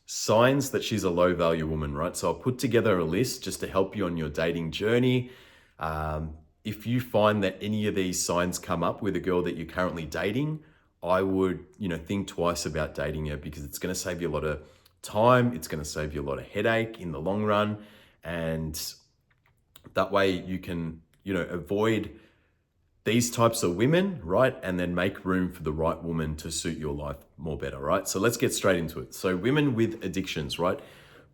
signs that she's a low value woman, right? So I'll put together a list just to help you on your dating journey. If you find that any of these signs come up with a girl that you're currently dating, I would, think twice about dating her, because it's going to save you a lot of time. It's going to save you a lot of headache in the long run. And that way you can, avoid these types of women, right? And then make room for the right woman to suit your life more better, right? So let's get straight into it. So women with addictions, right?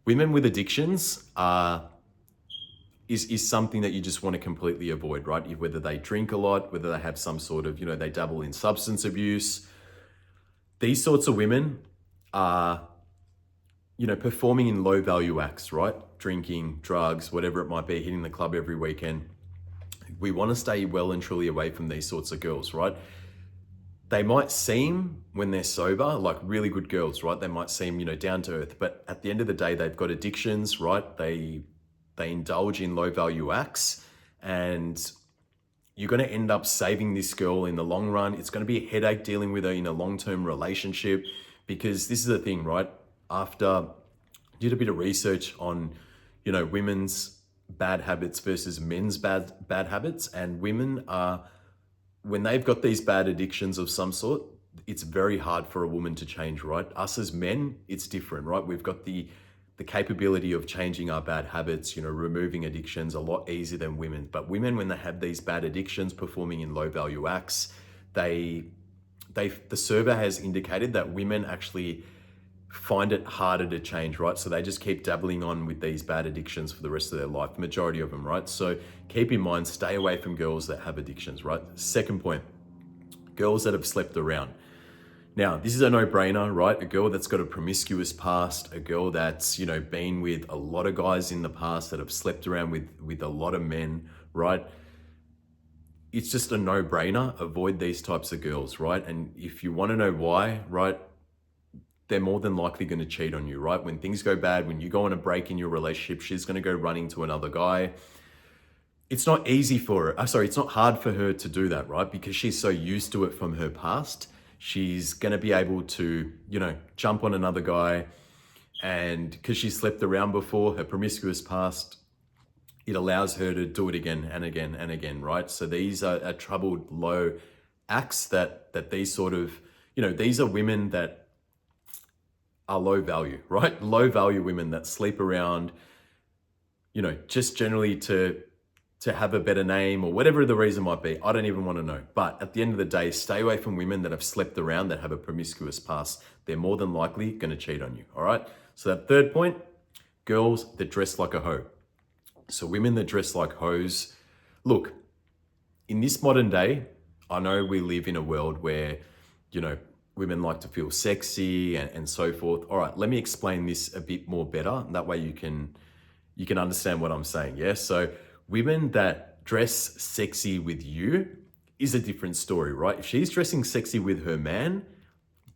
Women with addictions is something that you just want to completely avoid, right? Whether they drink a lot, whether they have some sort of, they dabble in substance abuse. These sorts of women are, performing in low value acts, right? Drinking, drugs, whatever it might be, hitting the club every weekend. We want to stay well and truly away from these sorts of girls, right? They might seem, when they're sober, like really good girls, right? They might seem, down to earth, but at the end of the day, they've got addictions, right? They indulge in low value acts, and you're going to end up saving this girl in the long run. It's going to be a headache dealing with her in a long-term relationship, because this is the thing, right? After I did a bit of research on, women's bad habits versus men's bad habits, and women are, when they've got these bad addictions of some sort, it's very hard for a woman to change, right? Us as men, it's different, right? We've got the capability of changing our bad habits, removing addictions a lot easier than women. But women, when they have these bad addictions, performing in low value acts, the survey has indicated that women actually find it harder to change, right? So they just keep dabbling on with these bad addictions for the rest of their life, majority of them, right? So keep in mind, stay away from girls that have addictions, right? Second point, girls that have slept around. Now, this is a no-brainer, right? A girl that's got a promiscuous past, a girl that's, been with a lot of guys in the past, that have slept around with a lot of men, right? It's just a no-brainer. Avoid these types of girls, right? And if you want to know why, right, they're more than likely going to cheat on you, right? When things go bad, when you go on a break in your relationship, she's going to go running to another guy. It's not easy for her. It's not hard for her to do that, right? Because she's so used to it from her past. She's going to be able to, jump on another guy. And because she's slept around before, her promiscuous past, it allows her to do it again and again and again, right? So these are troubled, low acts that these sort of, these are women that are low value, right? Low value women that sleep around, just generally to have a better name or whatever the reason might be. I don't even want to know. But at the end of the day, stay away from women that have slept around, that have a promiscuous past. They're more than likely going to cheat on you, all right? So that third point, girls that dress like a hoe. So women that dress like hoes. Look, in this modern day, I know we live in a world where, women like to feel sexy and so forth. All right, let me explain this a bit more better. That way you can understand what I'm saying, yeah? So women that dress sexy with you is a different story, right? If she's dressing sexy with her man,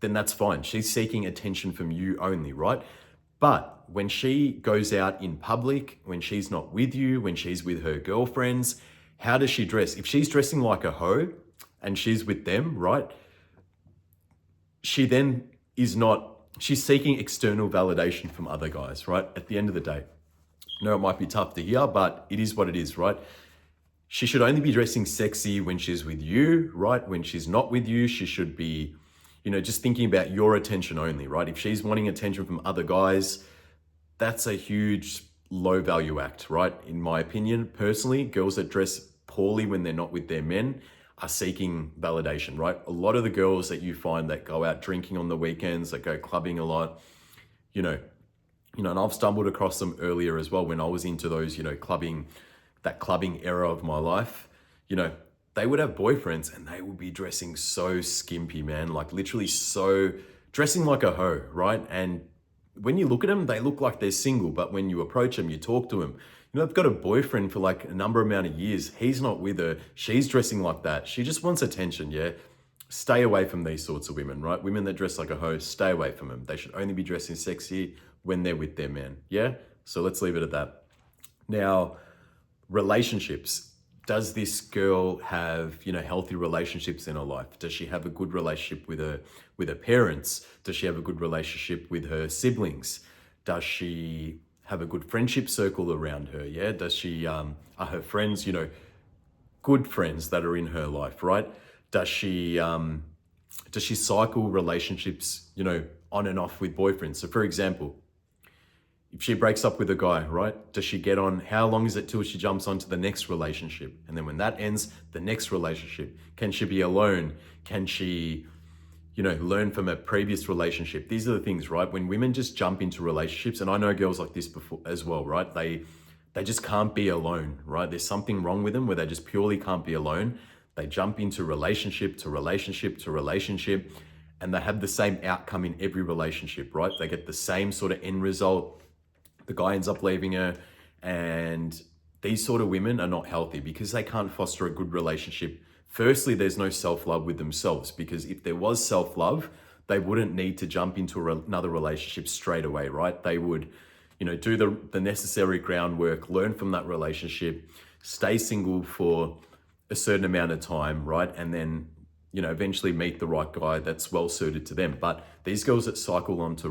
then that's fine. She's seeking attention from you only, right? But when she goes out in public, when she's not with you, when she's with her girlfriends, how does she dress? If she's dressing like a hoe and she's with them, right? She then she's seeking external validation from other guys, right? At the end of the day. No, it might be tough to hear, but it is what it is, right? She should only be dressing sexy when she's with you, right? When she's not with you, she should be, just thinking about your attention only, right? If she's wanting attention from other guys, that's a huge low value act, right? In my opinion, personally, girls that dress poorly when they're not with their men are seeking validation, right? A lot of the girls that you find that go out drinking on the weekends, that go clubbing a lot, and I've stumbled across them earlier as well when I was into those, that clubbing era of my life, they would have boyfriends and they would be dressing so skimpy, man, like literally so dressing like a hoe, right? And when you look at them, they look like they're single, but when you approach them, you talk to them, they've got a boyfriend for like a number amount of years. He's not with her. She's dressing like that. She just wants attention, yeah? Stay away from these sorts of women, right? Women that dress like a hoe, stay away from them. They should only be dressing sexy when they're with their man, yeah? So let's leave it at that. Now, relationships. does this girl have, healthy relationships in her life? Does she have a good relationship with her parents? Does she have a good relationship with her siblings? Does she have a good friendship circle around her? Yeah. Does she are her friends, good friends that are in her life, right? Does she cycle relationships, on and off with boyfriends? So for example, if she breaks up with a guy, right? Does she get on? How long is it till she jumps onto the next relationship? And then when that ends, the next relationship. Can she be alone? Can she, learn from a previous relationship? These are the things, right? When women just jump into relationships, and I know girls like this before as well, right? They just can't be alone, right? There's something wrong with them where they just purely can't be alone. They jump into relationship to relationship to relationship, and they have the same outcome in every relationship, right? They get the same sort of end result. The guy ends up leaving her, and these sort of women are not healthy because they can't foster a good relationship. Firstly, there's no self-love with themselves, because if there was self-love, they wouldn't need to jump into another relationship straight away, right? They would, do the necessary groundwork, learn from that relationship, stay single for a certain amount of time, right? And then, eventually meet the right guy that's well suited to them. But these girls that cycle onto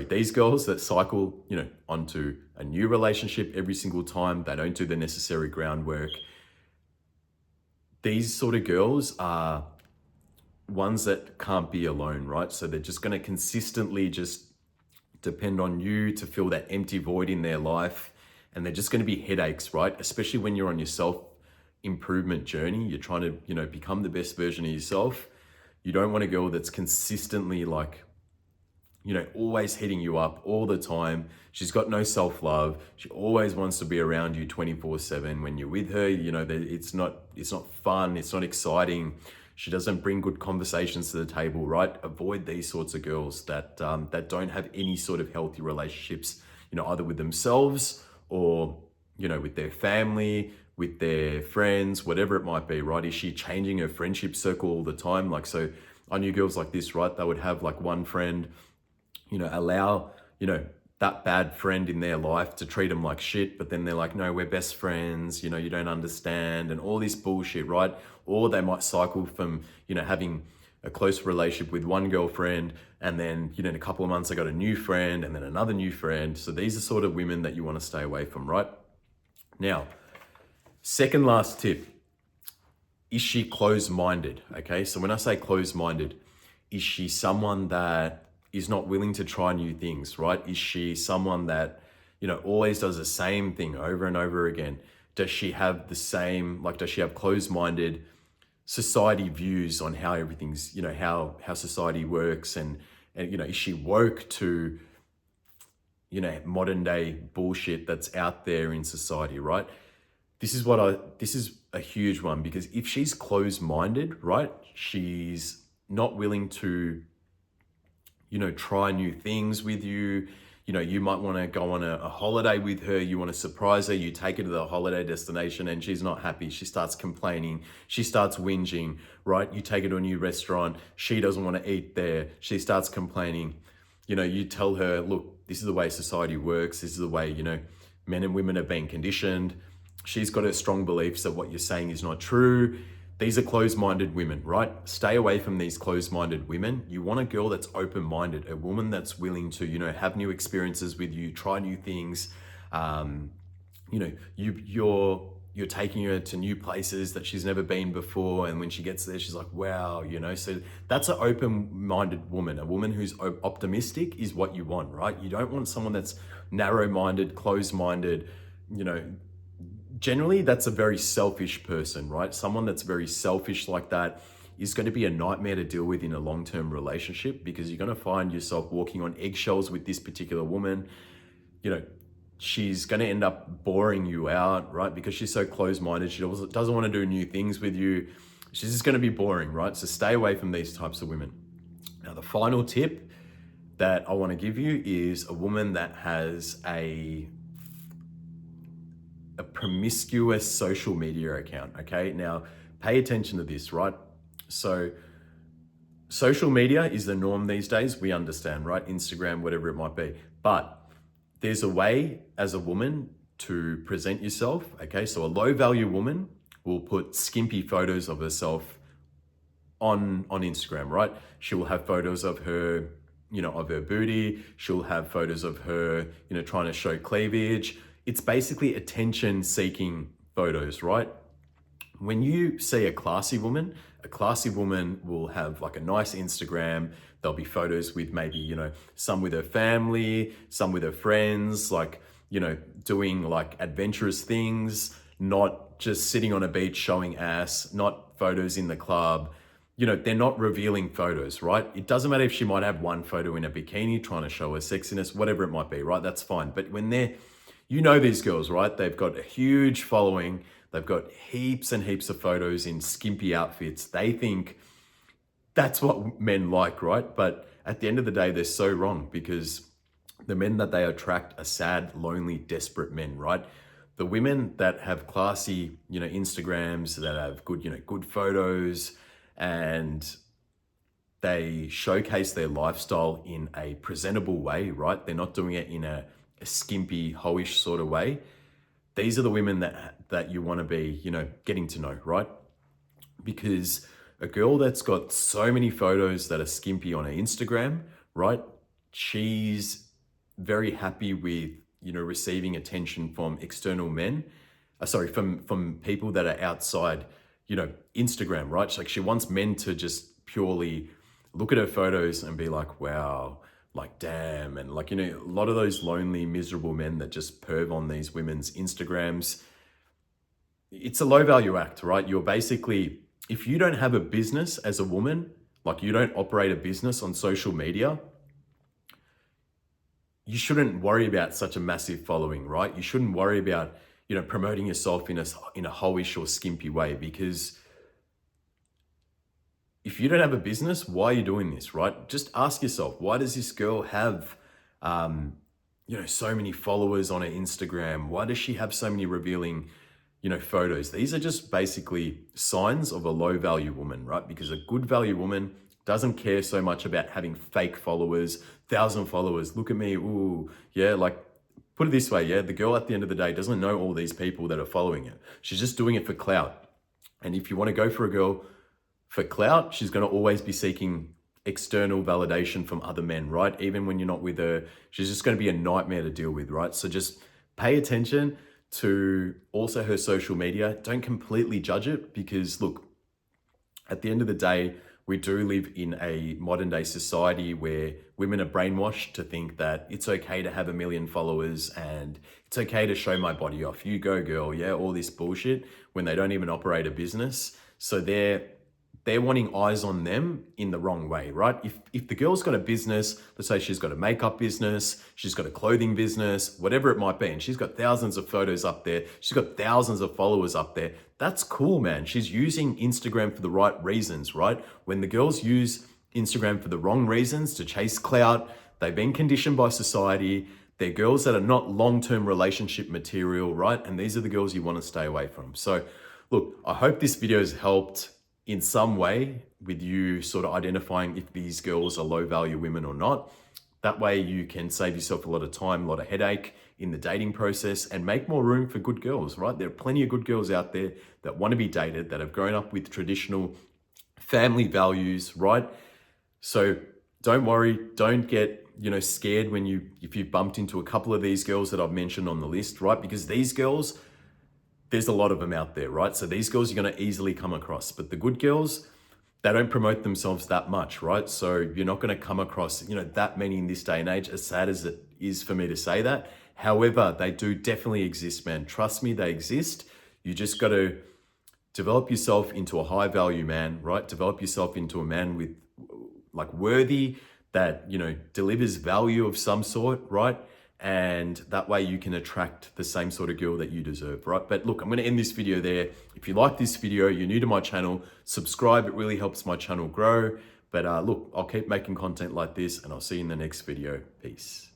these girls that cycle, onto a new relationship every single time, they don't do the necessary groundwork. These sort of girls are ones that can't be alone, right? So they're just going to consistently just depend on you to fill that empty void in their life. And they're just going to be headaches, right? Especially when you're on your self-improvement journey. You're trying to, become the best version of yourself. You don't want a girl that's consistently like, always hitting you up all the time. She's got no self-love. She always wants to be around you 24/7. When you're with her, it's not fun. It's not exciting. She doesn't bring good conversations to the table, right? Avoid these sorts of girls that don't have any sort of healthy relationships, either with themselves or, with their family, with their friends, whatever it might be, right? Is she changing her friendship circle all the time? Like, so I knew girls like this, right? They would have like one friend, allow, that bad friend in their life to treat them like shit, but then they're like, no, we're best friends, you don't understand, and all this bullshit, right? Or they might cycle from, having a close relationship with one girlfriend, and then, in a couple of months, they got a new friend and then another new friend. So these are sort of women that you want to stay away from, right? Now, second last tip, is she closed-minded? Okay, so when I say closed-minded, is she someone that is not willing to try new things, right? Is she someone that, always does the same thing over and over again? Does she have does she have closed-minded society views on how everything's, how society works, and is she woke to, modern day bullshit that's out there in society, right? This is a huge one, because if she's closed-minded, right, she's not willing to, try new things with you. You might want to go on a holiday with her. You want to surprise her. You take her to the holiday destination and she's not happy. She starts complaining. She starts whinging, right? You take her to a new restaurant. She doesn't want to eat there. She starts complaining. You tell her, look, this is the way society works. This is the way, men and women have been conditioned. She's got her strong beliefs that what you're saying is not true. These are closed-minded women, right? Stay away from these closed-minded women. You want a girl that's open-minded, a woman that's willing to, have new experiences with you, try new things. You're taking her to new places that she's never been before, and when she gets there, she's like, wow, So that's an open-minded woman. A woman who's optimistic is what you want, right? You don't want someone that's narrow-minded, closed-minded. Generally, that's a very selfish person, right? Someone that's very selfish like that is going to be a nightmare to deal with in a long-term relationship, because you're going to find yourself walking on eggshells with this particular woman. She's going to end up boring you out, right? Because she's so closed-minded. She doesn't want to do new things with you. She's just going to be boring, right? So stay away from these types of women. Now, the final tip that I want to give you is a woman that has a promiscuous social media account, okay? Now, pay attention to this, right? So social media is the norm these days. We understand, right? Instagram, whatever it might be. But there's a way as a woman to present yourself, okay? So a low value woman will put skimpy photos of herself on Instagram, right? She will have photos of her, of her booty. She'll have photos of her, trying to show cleavage. It's basically attention seeking photos, right? When you see a classy woman will have like a nice Instagram. There'll be photos with maybe, some with her family, some with her friends, like, doing like adventurous things, not just sitting on a beach showing ass, not photos in the club. They're not revealing photos, right? It doesn't matter if she might have one photo in a bikini trying to show her sexiness, whatever it might be, right? That's fine. But when these girls, right? They've got a huge following. They've got heaps and heaps of photos in skimpy outfits. They think that's what men like, right? But at the end of the day, they're so wrong, because the men that they attract are sad, lonely, desperate men, right? The women that have classy, Instagrams, that have good, good photos, and they showcase their lifestyle in a presentable way, right? They're not doing it in a skimpy, hoish sort of way. These are the women that you want to be, getting to know, right? Because a girl that's got so many photos that are skimpy on her Instagram, right? She's very happy with, receiving attention from external men, from people that are outside, Instagram, right? So like, she wants men to just purely look at her photos and be like, wow, like, damn. And like, a lot of those lonely, miserable men that just perv on these women's Instagrams, it's a low value act, right? You're basically, if you don't have a business as a woman, like you don't operate a business on social media, you shouldn't worry about such a massive following, right? You shouldn't worry about, promoting yourself in a hoish or skimpy way, because if you don't have a business, why are you doing this, right? Just ask yourself, why does this girl have, so many followers on her Instagram? Why does she have so many revealing, photos? These are just basically signs of a low value woman, right? Because a good value woman doesn't care so much about having fake followers, 1,000 followers. Look at me, ooh, yeah, like, put it this way, yeah, the girl at the end of the day doesn't know all these people that are following her. She's just doing it for clout. And if you want to go for a girl for clout, she's going to always be seeking external validation from other men, right? Even when you're not with her, she's just going to be a nightmare to deal with, right? So just pay attention to also her social media. Don't completely judge it, because look, at the end of the day, we do live in a modern day society where women are brainwashed to think that it's okay to have 1 million followers and it's okay to show my body off. You go, girl. Yeah, all this bullshit, when they don't even operate a business. So they're wanting eyes on them in the wrong way, right? If the girl's got a business, let's say she's got a makeup business, she's got a clothing business, whatever it might be, and she's got thousands of photos up there, she's got thousands of followers up there, that's cool, man. She's using Instagram for the right reasons, right? When the girls use Instagram for the wrong reasons, to chase clout, they've been conditioned by society. They're girls that are not long-term relationship material, right? And these are the girls you want to stay away from. So look, I hope this video has helped in some way with you sort of identifying if these girls are low value women or not. That way you can save yourself a lot of time, a lot of headache in the dating process, and make more room for good girls, right? There are plenty of good girls out there that want to be dated, that have grown up with traditional family values, right? So don't worry, don't get, scared if you've bumped into a couple of these girls that I've mentioned on the list, right? Because these girls, there's a lot of them out there, right? So these girls you're going to easily come across, but the good girls, they don't promote themselves that much, right? So you're not going to come across, that many in this day and age, as sad as it is for me to say that. However, they do definitely exist, man. Trust me, they exist. You just got to develop yourself into a high value man, right? Develop yourself into a man with like worthy, that, delivers value of some sort, right? And that way you can attract the same sort of girl that you deserve, right? But look, I'm going to end this video there. If you like this video, you're new to my channel, subscribe. It really helps my channel grow. But look, I'll keep making content like this, and I'll see you in the next video. Peace.